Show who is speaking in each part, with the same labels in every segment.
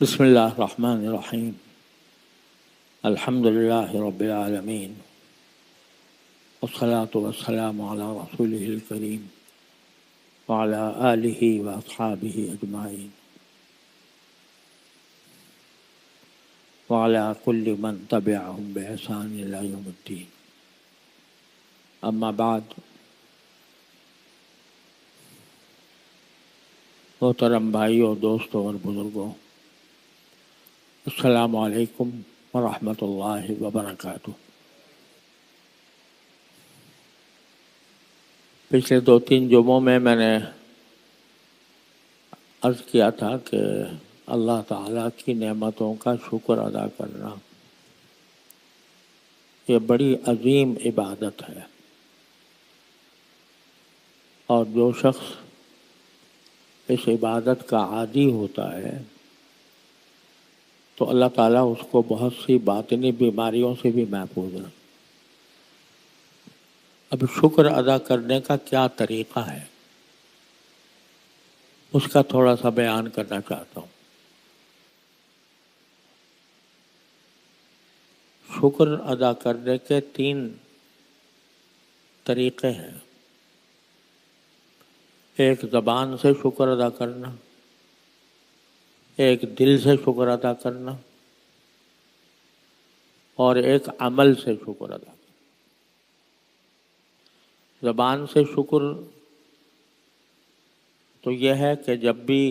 Speaker 1: بسم اللہ الرحمن الرحیم الحمد للہ رب العالمین والصلاة والسلام علی رسولہ الکریم وعلی آلہ واصحابہ اجمعین وعلی کل من تبعہم بإحسان الی یوم الدین. اما بعد، محترم بھائیوں، دوستوں اور بزرگوں، السلام علیکم ورحمۃ اللہ وبرکاتہ. پچھلے 2-3 جمعوں میں نے عرض کیا تھا کہ اللہ تعالیٰ کی نعمتوں کا شکر ادا کرنا یہ بڑی عظیم عبادت ہے، اور جو شخص اس عبادت کا عادی ہوتا ہے تو اللہ تعالیٰ اس کو بہت سی باطنی بیماریوں سے بھی محفوظ رکھے. اب شکر ادا کرنے کا کیا طریقہ ہے، اس کا تھوڑا سا بیان کرنا چاہتا ہوں. شکر ادا کرنے کے 3 طریقے ہیں. ایک زبان سے شکر ادا کرنا، ایک دل سے شکر ادا کرنا، اور ایک عمل سے شکر ادا کرنا. زبان سے شکر تو یہ ہے کہ جب بھی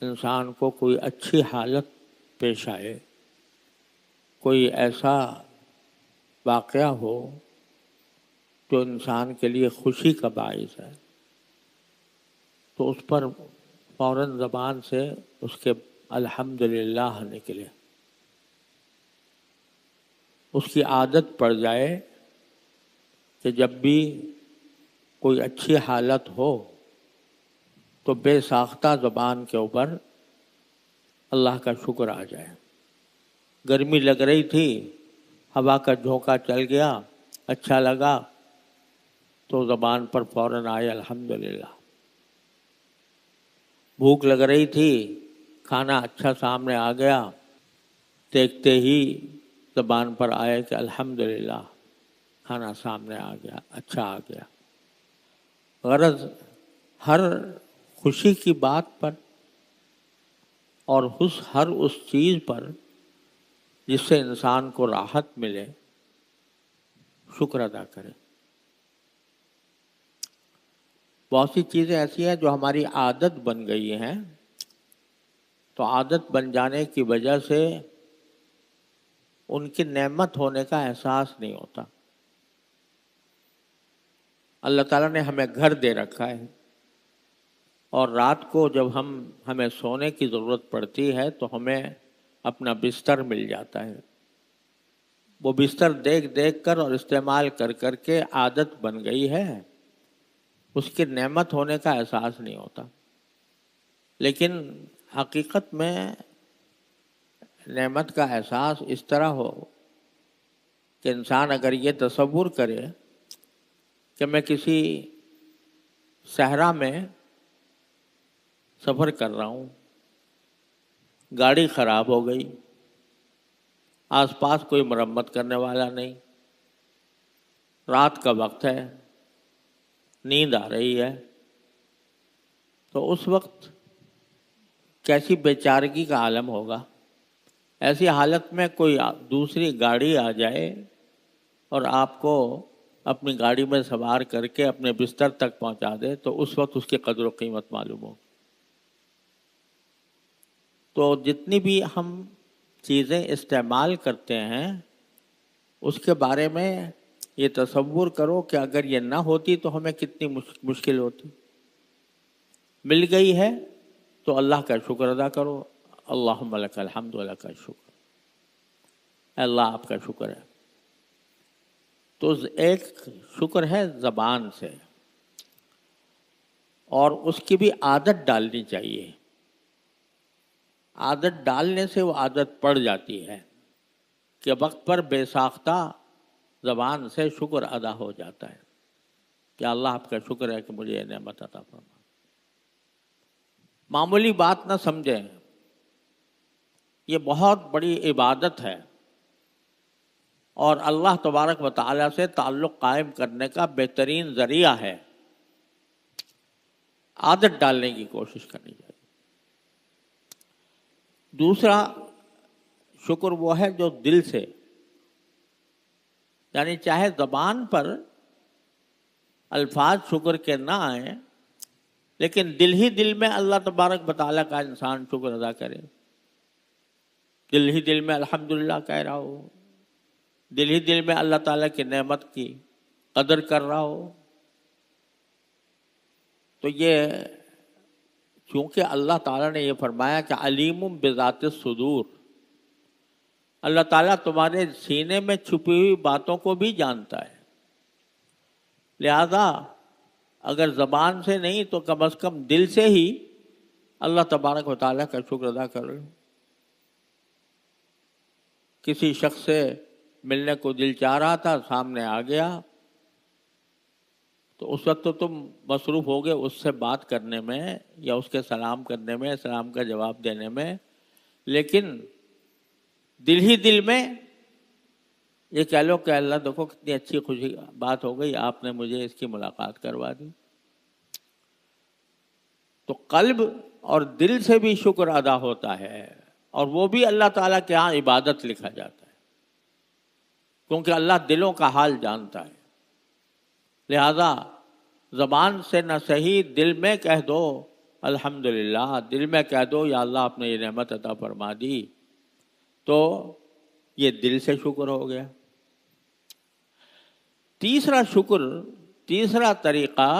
Speaker 1: انسان کو کوئی اچھی حالت پیش آئے، کوئی ایسا واقعہ ہو جو انسان کے لیے خوشی کا باعث ہے، تو اس پر فوراً زبان سے اس کے الحمدللہ نکلے. اس کی عادت پڑ جائے کہ جب بھی کوئی اچھی حالت ہو تو بے ساختہ زبان کے اوپر اللہ کا شکر آ جائے. گرمی لگ رہی تھی، ہوا کا جھونکا چل گیا، اچھا لگا تو زبان پر فوراً آئے الحمدللہ. بھوک لگ رہی تھی، کھانا اچھا سامنے آ گیا، دیکھتے ہی زبان پر آئے کہ الحمدللہ کھانا سامنے آ گیا، اچھا آ گیا. غرض ہر خوشی کی بات پر اور ہر اس چیز پر جس سے انسان کو راحت ملے شکر ادا کرے. بہت سی چیزیں ایسی ہیں جو ہماری عادت بن گئی ہیں، تو عادت بن جانے کی وجہ سے ان کی نعمت ہونے کا احساس نہیں ہوتا. اللہ تعالیٰ نے ہمیں گھر دے رکھا ہے، اور رات کو جب ہمیں سونے کی ضرورت پڑتی ہے تو ہمیں اپنا بستر مل جاتا ہے. وہ بستر دیکھ دیکھ کر اور استعمال کر کر کے عادت بن گئی ہے، اس کی نعمت ہونے کا احساس نہیں ہوتا. لیکن حقیقت میں نعمت کا احساس اس طرح ہو کہ انسان اگر یہ تصور کرے کہ میں کسی صحرا میں سفر کر رہا ہوں، گاڑی خراب ہو گئی، آس پاس کوئی مرمت کرنے والا نہیں، رات کا وقت ہے، نیند آ رہی ہے، تو اس وقت کیسی بے چارگی کا عالم ہوگا. ایسی حالت میں کوئی دوسری گاڑی آ جائے اور آپ کو اپنی گاڑی میں سوار کر کے اپنے بستر تک پہنچا دے تو اس وقت اس کی قدر و قیمت معلوم ہو. تو جتنی بھی ہم چیزیں استعمال کرتے ہیں اس کے بارے میں یہ تصور کرو کہ اگر یہ نہ ہوتی تو ہمیں کتنی مشکل ہوتی. مل گئی ہے تو اللہ کا شکر ادا کرو. اللہم لک الحمد ولک الشکر، اللہ آپ کا شکر ہے. تو ایک شکر ہے زبان سے، اور اس کی بھی عادت ڈالنی چاہیے. عادت ڈالنے سے وہ عادت پڑ جاتی ہے کہ وقت پر بے ساختہ زبان سے شکر ادا ہو جاتا ہے کہ اللہ آپ کا شکر ہے کہ مجھے یہ نعمت عطا فرما. معمولی بات نہ سمجھیں، یہ بہت بڑی عبادت ہے اور اللہ تبارک و تعالیٰ سے تعلق قائم کرنے کا بہترین ذریعہ ہے. عادت ڈالنے کی کوشش کرنی چاہیے. دوسرا شکر وہ ہے جو دل سے، یعنی چاہے زبان پر الفاظ شکر کے نہ آئیں لیکن دل ہی دل میں اللہ تبارک و تعالیٰ کا انسان شکر ادا کرے. دل ہی دل میں الحمدللہ کہہ رہا ہو، دل ہی دل میں اللہ تعالیٰ کی نعمت کی قدر کر رہا ہو. تو یہ چونکہ اللہ تعالیٰ نے یہ فرمایا کہ علیم بذات الصدور، اللہ تعالیٰ تمہارے سینے میں چھپی ہوئی باتوں کو بھی جانتا ہے. لہذا اگر زبان سے نہیں تو کم از کم دل سے ہی اللہ تبارک و تعالیٰ کا شکر ادا کرو. کسی شخص سے ملنے کو دل چاہ رہا تھا، سامنے آ گیا، تو اس وقت تو تم مصروف ہو گئے اس سے بات کرنے میں یا اس کے سلام کرنے میں، سلام کا جواب دینے میں، لیکن دل ہی دل میں یہ کہہ لو کہ اللہ دیکھو کتنی اچھی خوشی بات ہو گئی، آپ نے مجھے اس کی ملاقات کروا دی. تو قلب اور دل سے بھی شکر ادا ہوتا ہے اور وہ بھی اللہ تعالیٰ کے ہاں عبادت لکھا جاتا ہے، کیونکہ اللہ دلوں کا حال جانتا ہے. لہذا زبان سے نہ صحیح دل میں کہہ دو الحمدللہ، دل میں کہہ دو یا اللہ آپ نے یہ نعمت عطا فرما دی، تو یہ دل سے شکر ہو گیا. تیسرا طریقہ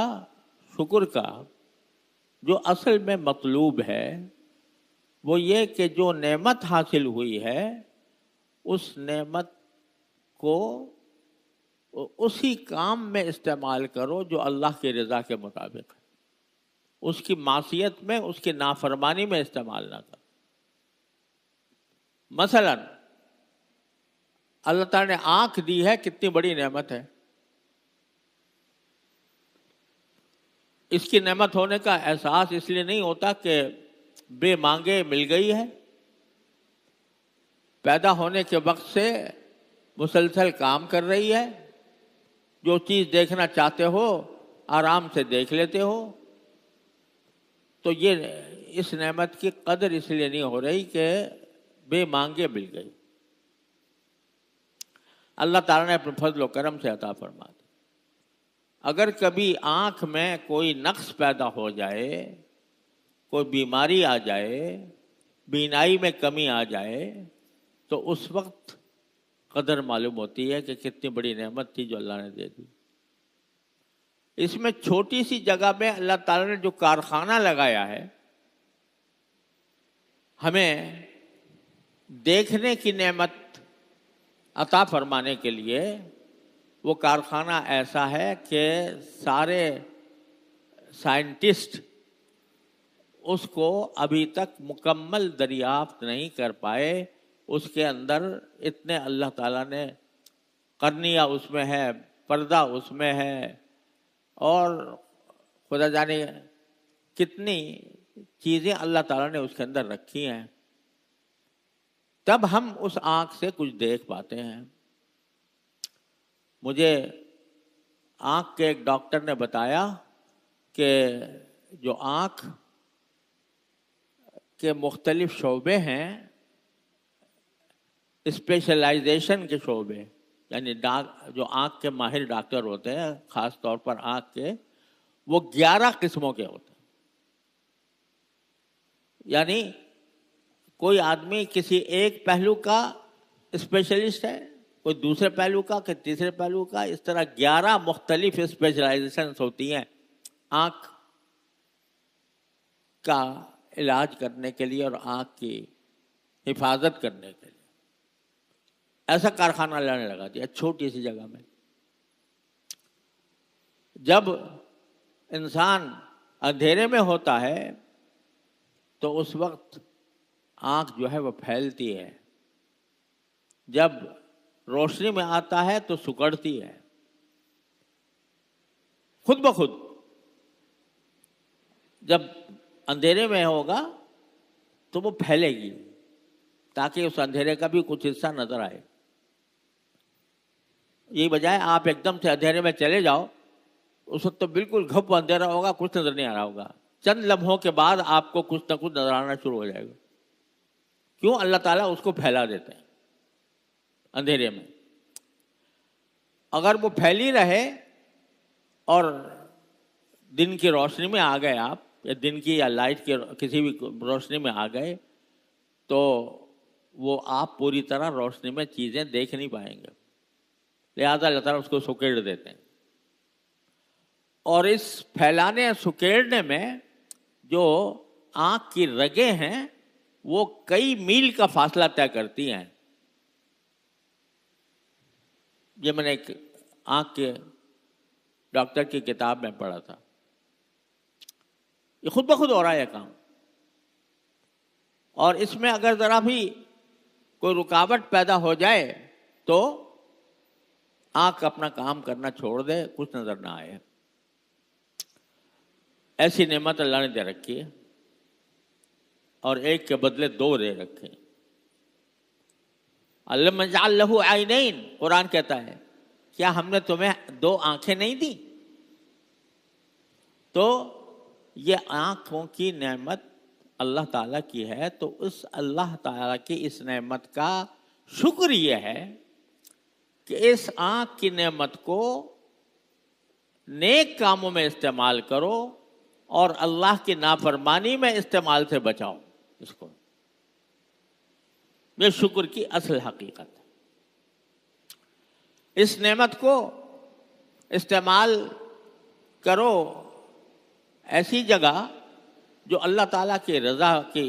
Speaker 1: شکر کا جو اصل میں مطلوب ہے وہ یہ کہ جو نعمت حاصل ہوئی ہے اس نعمت کو اسی کام میں استعمال کرو جو اللہ کی رضا کے مطابق ہے. اس کی معصیت میں، اس کی نافرمانی میں استعمال نہ کرو. مثلا اللہ تعالیٰ نے آنکھ دی ہے، کتنی بڑی نعمت ہے. اس کی نعمت ہونے کا احساس اس لیے نہیں ہوتا کہ بے مانگے مل گئی ہے. پیدا ہونے کے وقت سے مسلسل کام کر رہی ہے، جو چیز دیکھنا چاہتے ہو آرام سے دیکھ لیتے ہو. تو یہ اس نعمت کی قدر اس لیے نہیں ہو رہی کہ بے مانگے مل گئی. اللہ تعالیٰ نے اپنے فضل و کرم سے عطا فرما دی. اگر کبھی آنکھ میں کوئی نقص پیدا ہو جائے، کوئی بیماری آ جائے، بینائی میں کمی آ جائے، تو اس وقت قدر معلوم ہوتی ہے کہ کتنی بڑی نعمت تھی جو اللہ نے دے دی. اس میں چھوٹی سی جگہ میں اللہ تعالیٰ نے جو کارخانہ لگایا ہے ہمیں دیکھنے کی نعمت عطا فرمانے کے لیے، وہ کارخانہ ایسا ہے کہ سارے سائنٹسٹ اس کو ابھی تک مکمل دریافت نہیں کر پائے. اس کے اندر اتنے اللہ تعالیٰ نے قرنیہ اس میں ہے، پردہ اس میں ہے، اور خدا جانے کتنی چیزیں اللہ تعالیٰ نے اس کے اندر رکھی ہیں. تب ہم اس آنکھ سے کچھ دیکھ پاتے ہیں. مجھے آنکھ کے ایک ڈاکٹر نے بتایا کہ جو آنکھ کے مختلف شعبے ہیں، اسپیشلائزیشن کے شعبے، یعنی جو آنکھ کے ماہر ڈاکٹر ہوتے ہیں خاص طور پر آنکھ کے، وہ 11 قسموں کے ہوتے ہیں. یعنی کوئی آدمی کسی ایک پہلو کا اسپیشلسٹ ہے، کوئی دوسرے پہلو کا، کوئی تیسرے پہلو کا، اس طرح 11 مختلف اسپیشلائزیشنز ہوتی ہیں آنکھ کا علاج کرنے کے لیے اور آنکھ کی حفاظت کرنے کے لیے. ایسا کارخانہ اللہ نے لگا دیا چھوٹی سی جگہ میں. جب انسان اندھیرے میں ہوتا ہے تو اس وقت آنکھ جو ہے وہ پھیلتی ہے، جب روشنی میں آتا ہے تو سکڑتی ہے خود بخود. جب اندھیرے میں ہوگا تو وہ پھیلے گی، تاکہ اس اندھیرے کا بھی کچھ حصہ نظر آئے. یہ بجائے آپ ایک دم سے اندھیرے میں چلے جاؤ، اس وقت تو بالکل گھپ اندھیرا ہوگا، کچھ نظر نہیں آ رہا ہوگا. چند لمحوں کے بعد آپ کو کچھ نہ کچھ نظر آنا شروع ہو جائے گا. کیوں؟ اللہ تعالیٰ اس کو پھیلا دیتے ہیں اندھیرے میں. اگر وہ پھیلی رہے اور دن کی روشنی میں آ گئے آپ، یا دن کی یا لائٹ کی کسی بھی روشنی میں آ گئے، تو وہ آپ پوری طرح روشنی میں چیزیں دیکھ نہیں پائیں گے. لہذا اللہ تعالیٰ اس کو سکیڑ دیتے ہیں. اور اس پھیلانے سکیڑنے میں جو آنکھ کی رگیں ہیں وہ کئی میل کا فاصلہ طے کرتی ہیں. یہ میں نے ایک آنکھ کے ڈاکٹر کی کتاب میں پڑھا تھا. یہ خود بخود ہو رہا ہے یہ کام، اور اس میں اگر ذرا بھی کوئی رکاوٹ پیدا ہو جائے تو آنکھ اپنا کام کرنا چھوڑ دے، کچھ نظر نہ آئے. ایسی نعمت اللہ نے دے رکھی ہے، اور ایک کے بدلے دو دے رکھے. علم جعل لہ عینین، قرآن کہتا ہے کیا ہم نے تمہیں دو آنکھیں نہیں دی؟ تو یہ آنکھوں کی نعمت اللہ تعالیٰ کی ہے. تو اس اللہ تعالیٰ کی اس نعمت کا شکر یہ ہے کہ اس آنکھ کی نعمت کو نیک کاموں میں استعمال کرو اور اللہ کی نافرمانی میں استعمال سے بچاؤ. اس کو یہ شکر کی اصل حقیقت ہے. اس نعمت کو استعمال کرو ایسی جگہ جو اللہ تعالیٰ کی رضا کی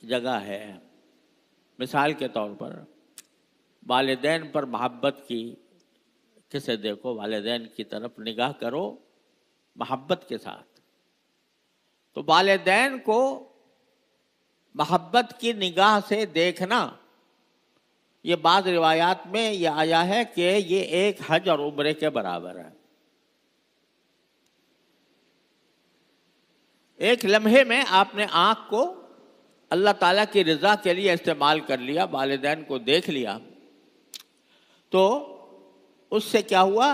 Speaker 1: جگہ ہے. مثال کے طور پر والدین پر محبت کی کسے دیکھو، والدین کی طرف نگاہ کرو محبت کے ساتھ. تو والدین کو محبت کی نگاہ سے دیکھنا، یہ بعض روایات میں یہ آیا ہے کہ یہ ایک حج اور عمرے کے برابر ہے. ایک لمحے میں آپ نے آنکھ کو اللہ تعالیٰ کی رضا کے لیے استعمال کر لیا، والدین کو دیکھ لیا، تو اس سے کیا ہوا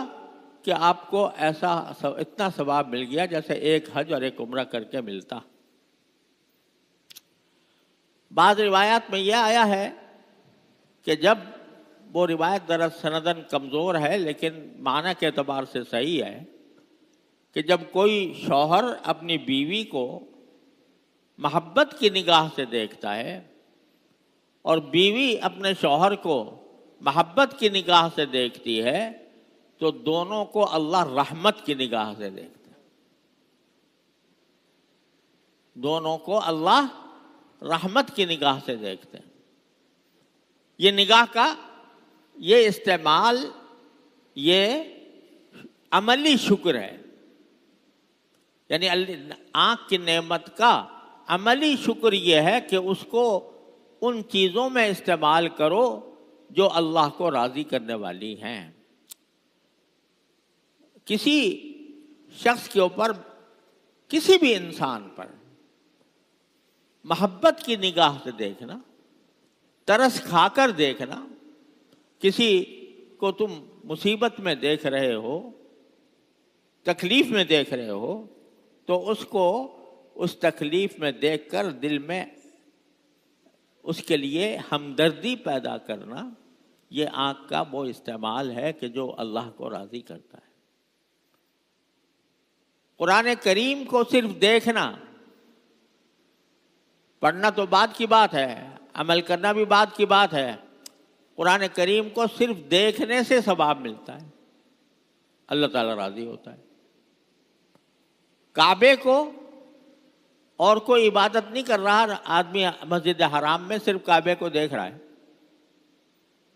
Speaker 1: کہ آپ کو ایسا اتنا ثواب مل گیا جیسے ایک حج اور ایک عمرہ کر کے ملتا. بعض روایات میں یہ آیا ہے کہ جب وہ روایت درست سندن کمزور ہے لیکن معنی کے اعتبار سے صحیح ہے کہ جب کوئی شوہر اپنی بیوی کو محبت کی نگاہ سے دیکھتا ہے اور بیوی اپنے شوہر کو محبت کی نگاہ سے دیکھتی ہے تو دونوں کو اللہ رحمت کی نگاہ سے دیکھتا ہے. دونوں کو اللہ رحمت کی نگاہ سے دیکھتے ہیں. یہ نگاہ کا یہ استعمال یہ عملی شکر ہے. یعنی آنکھ کی نعمت کا عملی شکر یہ ہے کہ اس کو ان چیزوں میں استعمال کرو جو اللہ کو راضی کرنے والی ہیں. کسی شخص کے اوپر، کسی بھی انسان پر محبت کی نگاہ سے دیکھنا، ترس کھا کر دیکھنا. کسی کو تم مصیبت میں دیکھ رہے ہو، تکلیف میں دیکھ رہے ہو، تو اس کو اس تکلیف میں دیکھ کر دل میں اس کے لیے ہمدردی پیدا کرنا، یہ آنکھ کا وہ استعمال ہے کہ جو اللہ کو راضی کرتا ہے. قرآن کریم کو صرف دیکھنا، پڑھنا تو بعد کی بات ہے، عمل کرنا بھی بعد کی بات ہے. قرآن کریم کو صرف دیکھنے سے ثواب ملتا ہے، اللہ تعالیٰ راضی ہوتا ہے. کعبے کو اور کوئی عبادت نہیں کر رہا، آدمی مسجد حرام میں صرف کعبے کو دیکھ رہا ہے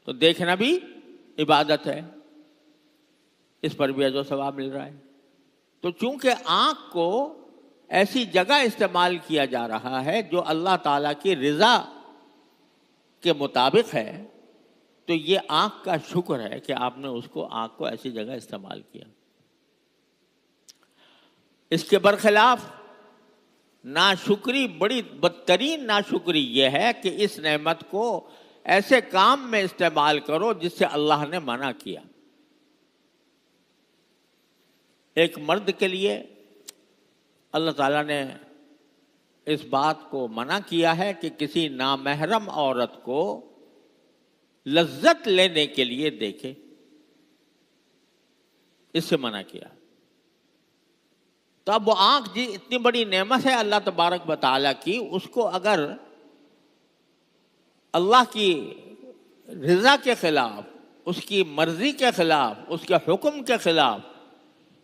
Speaker 1: تو دیکھنا بھی عبادت ہے، اس پر بھی اجر و ثواب مل رہا ہے. تو چونکہ آنکھ کو ایسی جگہ استعمال کیا جا رہا ہے جو اللہ تعالیٰ کی رضا کے مطابق ہے، تو یہ آنکھ کا شکر ہے کہ آپ نے اس کو آنکھ کو ایسی جگہ استعمال کیا. اس کے برخلاف ناشکری، بڑی بدترین ناشکری یہ ہے کہ اس نعمت کو ایسے کام میں استعمال کرو جس سے اللہ نے منع کیا۔ ایک مرد کے لیے اللہ تعالیٰ نے اس بات کو منع کیا ہے کہ کسی نامحرم عورت کو لذت لینے کے لیے دیکھے، اس سے منع کیا۔ تو اب وہ آنکھ جی اتنی بڑی نعمت ہے اللہ تبارک و تعالیٰ کی، اس کو اگر اللہ کی رضا کے خلاف، اس کی مرضی کے خلاف، اس کے حکم کے خلاف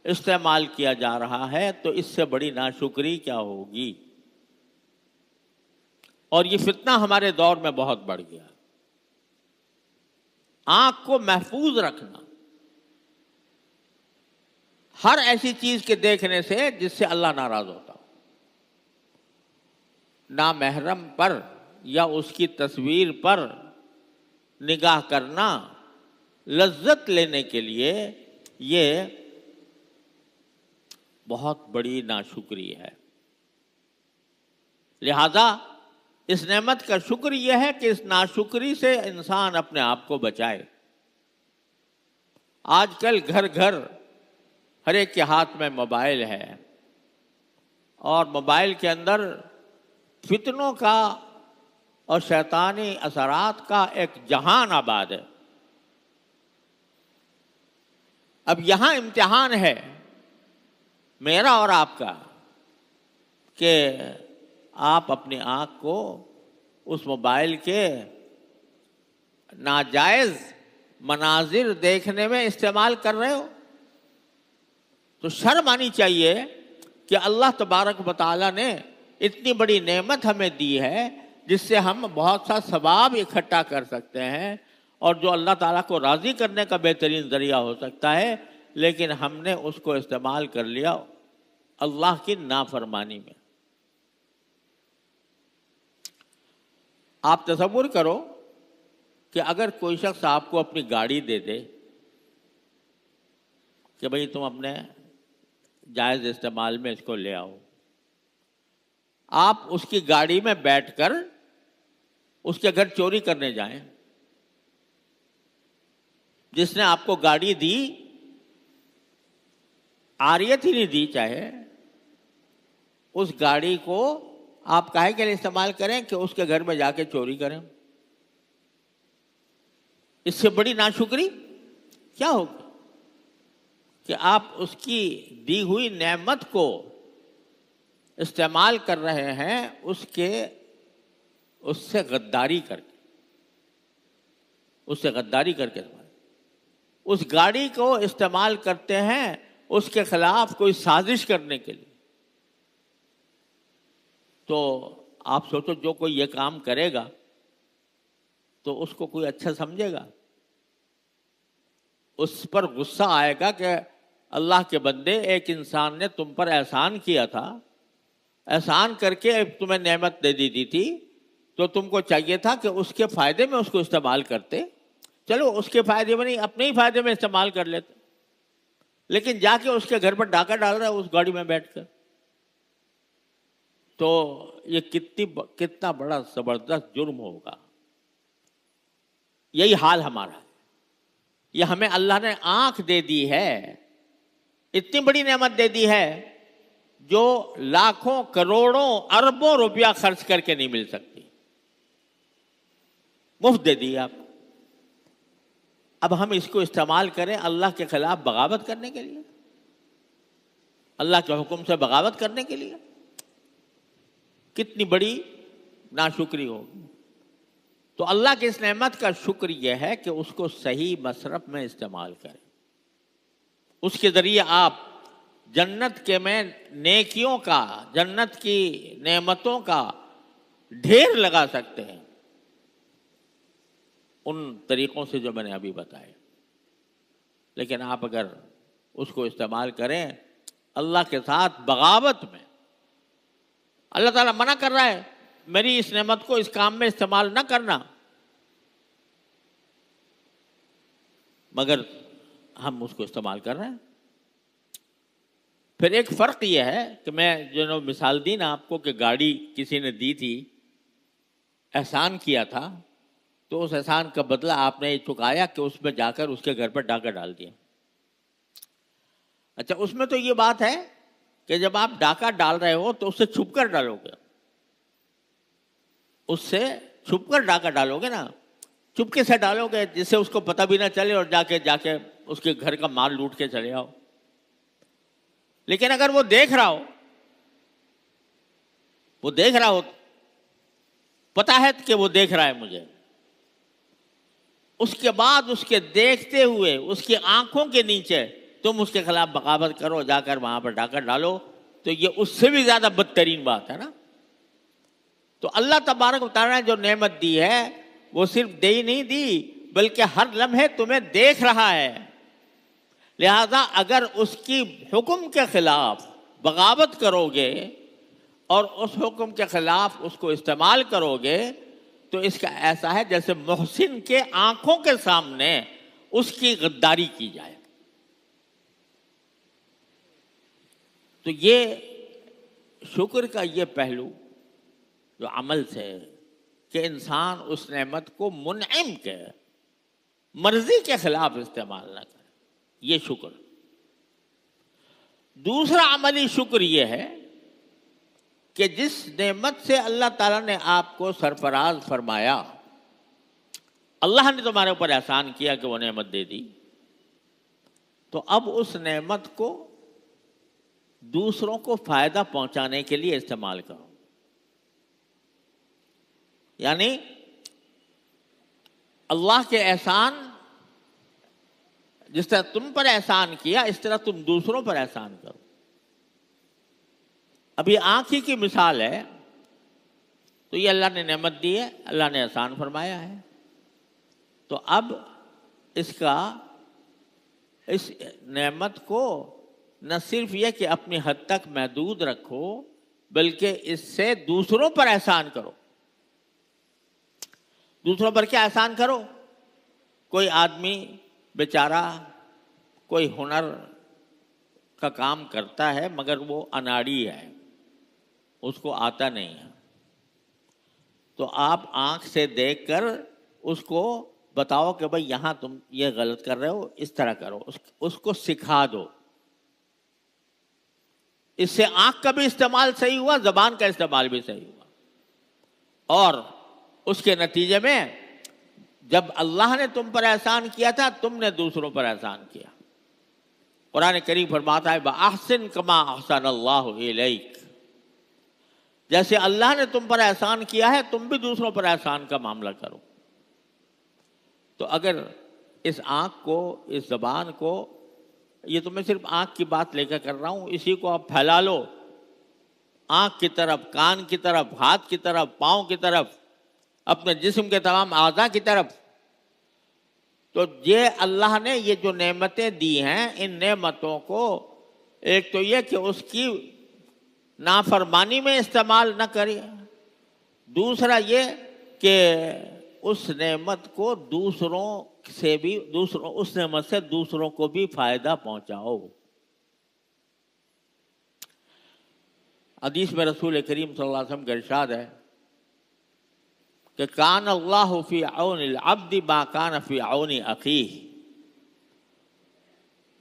Speaker 1: استعمال کیا جا رہا ہے تو اس سے بڑی ناشکری کیا ہوگی۔ اور یہ فتنہ ہمارے دور میں بہت بڑھ گیا۔ آنکھ کو محفوظ رکھنا ہر ایسی چیز کے دیکھنے سے جس سے اللہ ناراض ہوتا ہو، نامحرم پر یا اس کی تصویر پر نگاہ کرنا لذت لینے کے لیے، یہ بہت بڑی ناشکری ہے۔ لہذا اس نعمت کا شکر یہ ہے کہ اس ناشکری سے انسان اپنے آپ کو بچائے۔ آج کل گھر گھر ہر ایک کے ہاتھ میں موبائل ہے، اور موبائل کے اندر فتنوں کا اور شیطانی اثرات کا ایک جہان آباد ہے۔ اب یہاں امتحان ہے میرا اور آپ کا کہ آپ اپنی آنکھ کو اس موبائل کے ناجائز مناظر دیکھنے میں استعمال کر رہے ہو۔ تو شرم آنی چاہیے کہ اللہ تبارک و تعالیٰ نے اتنی بڑی نعمت ہمیں دی ہے جس سے ہم بہت سا ثواب اکٹھا کر سکتے ہیں، اور جو اللہ تعالیٰ کو راضی کرنے کا بہترین ذریعہ ہو سکتا ہے، لیکن ہم نے اس کو استعمال کر لیا اللہ کی نافرمانی میں۔ آپ تصور کرو کہ اگر کوئی شخص آپ کو اپنی گاڑی دے دے کہ بھئی تم اپنے جائز استعمال میں اس کو لے آؤ، آپ اس کی گاڑی میں بیٹھ کر اس کے گھر چوری کرنے جائیں، جس نے آپ کو گاڑی دی عاریت ہی نہیں دی، چاہے اس گاڑی کو آپ کاہے کے لیے استعمال کریں کہ اس کے گھر میں جا کے چوری کریں؟ اس سے بڑی ناشکری کیا ہوگی کہ آپ اس کی دی ہوئی نعمت کو استعمال کر رہے ہیں اس سے غداری کر کے، اس گاڑی کو استعمال کرتے ہیں اس کے خلاف کوئی سازش کرنے کے لیے۔ تو آپ سوچو جو کوئی یہ کام کرے گا تو اس کو کوئی اچھا سمجھے گا؟ اس پر غصہ آئے گا کہ اللہ کے بندے، ایک انسان نے تم پر احسان کیا تھا، احسان کر کے تمہیں نعمت دے دی تھی، تو تم کو چاہیے تھا کہ اس کے فائدے میں اس کو استعمال کرتے۔ چلو اس کے فائدے میں نہیں، اپنے ہی فائدے میں استعمال کر لیتے، لیکن جا کے اس کے گھر پر ڈاکہ ڈال رہا ہے اس گاڑی میں بیٹھ کر۔ تو یہ کتنا بڑا زبردست جرم ہوگا۔ یہی حال ہمارا ہے۔ یہ ہمیں اللہ نے آنکھ دے دی ہے، اتنی بڑی نعمت دے دی ہے جو لاکھوں کروڑوں اربوں روپیہ خرچ کر کے نہیں مل سکتی، مفت دے دی آپ۔ اب ہم اس کو استعمال کریں اللہ کے خلاف بغاوت کرنے کے لیے، اللہ کے حکم سے بغاوت کرنے کے لیے، کتنی بڑی ناشکری ہوگی۔ تو اللہ کی اس نعمت کا شکر یہ ہے کہ اس کو صحیح مصرف میں استعمال کریں۔ اس کے ذریعے آپ جنت کے میں نیکیوں کا، جنت کی نعمتوں کا ڈھیر لگا سکتے ہیں، ان طریقوں سے جو میں نے ابھی بتائے۔ لیکن آپ اگر اس کو استعمال کریں اللہ کے ساتھ بغاوت میں، اللہ تعالیٰ منع کر رہا ہے میری اس نعمت کو اس کام میں استعمال نہ کرنا، مگر ہم اس کو استعمال کر رہے ہیں۔ پھر ایک فرق یہ ہے کہ میں جو مثال دی نا آپ کو کہ گاڑی کسی نے دی تھی، احسان کیا تھا، تو اس احسان کا بدلہ آپ نے چکایا کہ اس میں جا کر اس کے گھر پر ڈاکہ ڈال دیا۔ اچھا، اس میں تو یہ بات ہے کہ جب آپ ڈاکہ ڈال رہے ہو تو اس سے چھپ کر ڈالو گے، اس سے چھپ کر ڈاکہ ڈالو گے نا، چپکے سے ڈالو گے جس سے اس کو پتہ بھی نہ چلے اور جا کے اس کے گھر کا مال لوٹ کے چلے آؤ۔ لیکن اگر وہ دیکھ رہا ہو، پتہ ہے کہ وہ دیکھ رہا ہے مجھے، اس کے بعد اس کے دیکھتے ہوئے اس کی آنکھوں کے نیچے تم اس کے خلاف بغاوت کرو، جا کر وہاں پر ڈاکہ ڈالو، تو یہ اس سے بھی زیادہ بدترین بات ہے نا۔ تو اللہ تبارک و تعالیٰ نے جو نعمت دی ہے وہ صرف دے ہی نہیں دی بلکہ ہر لمحے تمہیں دیکھ رہا ہے، لہذا اگر اس کی حکم کے خلاف بغاوت کرو گے اور اس حکم کے خلاف اس کو استعمال کرو گے تو اس کا ایسا ہے جیسے محسن کے آنکھوں کے سامنے اس کی غداری کی جائے۔ تو یہ شکر کا یہ پہلو جو عمل سے کہ انسان اس نعمت کو منعم کے مرضی کے خلاف استعمال نہ کرے، یہ شکر۔ دوسرا عملی شکر یہ ہے کہ جس نعمت سے اللہ تعالیٰ نے آپ کو سرفراز فرمایا، اللہ نے تمہارے اوپر احسان کیا کہ وہ نعمت دے دی، تو اب اس نعمت کو دوسروں کو فائدہ پہنچانے کے لیے استعمال کرو۔ یعنی اللہ کے احسان، جس طرح تم پر احسان کیا اس طرح تم دوسروں پر احسان کرو۔ ابھی آنکھ ہی کی مثال ہے، تو یہ اللہ نے نعمت دی ہے، اللہ نے احسان فرمایا ہے، تو اب اس نعمت کو نہ صرف یہ کہ اپنی حد تک محدود رکھو بلکہ اس سے دوسروں پر احسان کرو۔ دوسروں پر کیا احسان کرو؟ کوئی آدمی بیچارہ کوئی ہنر کا کام کرتا ہے مگر وہ اناڑی ہے، اس کو آتا نہیں ہے، تو آپ آنکھ سے دیکھ کر اس کو بتاؤ کہ بھائی یہاں تم یہ غلط کر رہے ہو، اس طرح کرو، اس کو سکھا دو۔ اس سے آنکھ کا بھی استعمال صحیح ہوا، زبان کا استعمال بھی صحیح ہوا، اور اس کے نتیجے میں جب اللہ نے تم پر احسان کیا تھا تم نے دوسروں پر احسان کیا۔ قرآن کریم فرماتا ہے وَأَحْسِن كَمَا أَحْسَنَ اللَّهُ إِلَيْكَ، جیسے اللہ نے تم پر احسان کیا ہے تم بھی دوسروں پر احسان کا معاملہ کرو۔ تو اگر اس آنکھ کو، اس زبان کو، یہ تو میں صرف آنکھ کی بات لے کر رہا ہوں، اسی کو آپ پھیلا لو آنکھ کی طرف، کان کی طرف، ہاتھ کی طرف، پاؤں کی طرف، اپنے جسم کے تمام اعضاء کی طرف، تو یہ اللہ نے یہ جو نعمتیں دی ہیں ان نعمتوں کو ایک تو یہ کہ اس کی نافرمانی میں استعمال نہ کرے، دوسرا یہ کہ اس نعمت کو دوسروں سے بھی اس نعمت سے دوسروں کو بھی فائدہ پہنچاؤ۔ حدیث میں رسول کریم صلی اللہ علیہ وسلم کا ارشاد ہے کہ کان اللہ فی عون العبد ما کان فی عون اخیہ،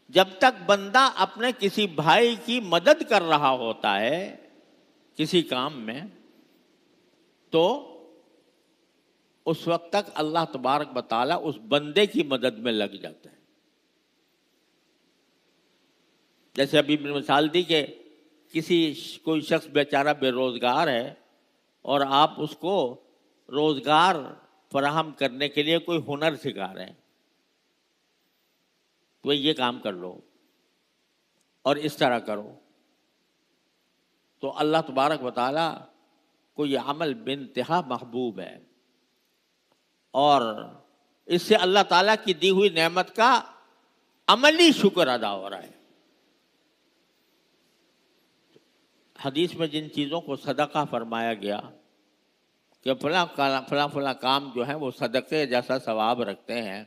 Speaker 1: جب تک بندہ اپنے کسی بھائی کی مدد کر رہا ہوتا ہے کسی کام میں تو اس وقت تک اللہ تبارک و تعالیٰ اس بندے کی مدد میں لگ جاتا ہے۔ جیسے ابھی میں نے مثال دی کہ کوئی شخص بیچارہ بے روزگار ہے اور آپ اس کو روزگار فراہم کرنے کے لیے کوئی ہنر سکھا رہے ہیں، تو یہ کام کر لو اور اس طرح کرو، تو اللہ تبارک و تعالیٰ کو یہ عمل بے انتہا محبوب ہے، اور اس سے اللہ تعالیٰ کی دی ہوئی نعمت کا عملی شکر ادا ہو رہا ہے۔ حدیث میں جن چیزوں کو صدقہ فرمایا گیا کہ فلاں کام جو ہے وہ صدقے جیسا ثواب رکھتے ہیں،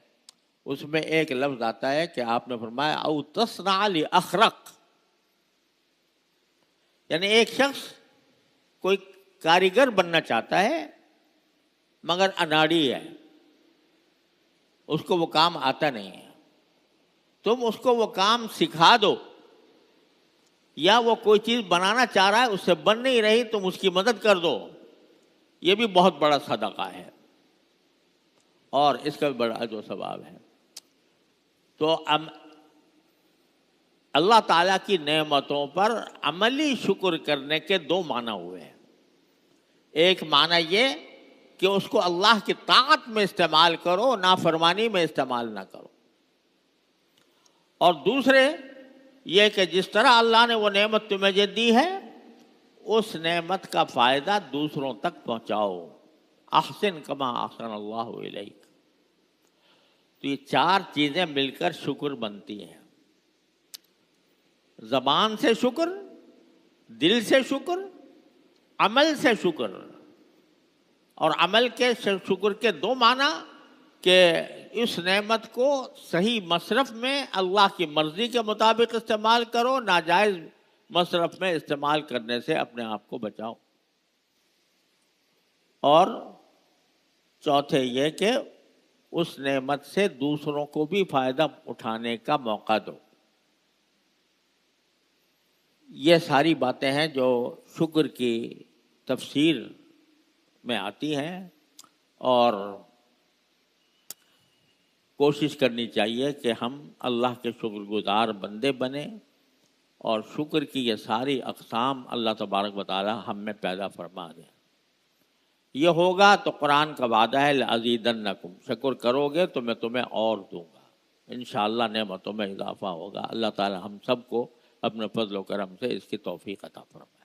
Speaker 1: اس میں ایک لفظ آتا ہے کہ آپ نے فرمایا او تصنع لاخرق، یعنی ایک شخص کوئی کاریگر بننا چاہتا ہے مگر اناڑی ہے، اس کو وہ کام آتا نہیں ہے، تم اس کو وہ کام سکھا دو، یا وہ کوئی چیز بنانا چاہ رہا ہے اس سے بن نہیں رہی، تم اس کی مدد کر دو، یہ بھی بہت بڑا صدقہ ہے اور اس کا بھی بڑا اجر و ثواب ہے۔ تو اللہ تعالیٰ کی نعمتوں پر عملی شکر کرنے کے دو معنی ہوئے ہیں۔ ایک معنی یہ کہ اس کو اللہ کی طاعت میں استعمال کرو، نافرمانی میں استعمال نہ کرو، اور دوسرے یہ کہ جس طرح اللہ نے وہ نعمت تمہیں دی ہے اس نعمت کا فائدہ دوسروں تک پہنچاؤ، احسن کما احسن اللہ الیک۔ تو یہ چار چیزیں مل کر شکر بنتی ہیں، زبان سے شکر، دل سے شکر، عمل سے شکر۔ اور عمل کے شکر کے دو معنی کہ اس نعمت کو صحیح مصرف میں اللہ کی مرضی کے مطابق استعمال کرو، ناجائز مصرف میں استعمال کرنے سے اپنے آپ کو بچاؤ، اور چوتھے یہ کہ اس نعمت سے دوسروں کو بھی فائدہ اٹھانے کا موقع دو۔ یہ ساری باتیں ہیں جو شکر کی تفسیر میں آتی ہیں، اور کوشش کرنی چاہیے کہ ہم اللہ کے شکر گزار بندے بنیں، اور شکر کی یہ ساری اقسام اللہ تبارک و تعالی ہم میں پیدا فرما دیں۔ یہ ہوگا تو قرآن کا وعدہ ہے لَأَزِيدَنَّكُمْ، شکر کرو گے تو میں تمہیں اور دوں گا، انشاءاللہ نعمتوں میں اضافہ ہوگا۔ اللہ تعالی ہم سب کو اپنے فضل و کرم سے اس کی توفیق عطا فرمائے۔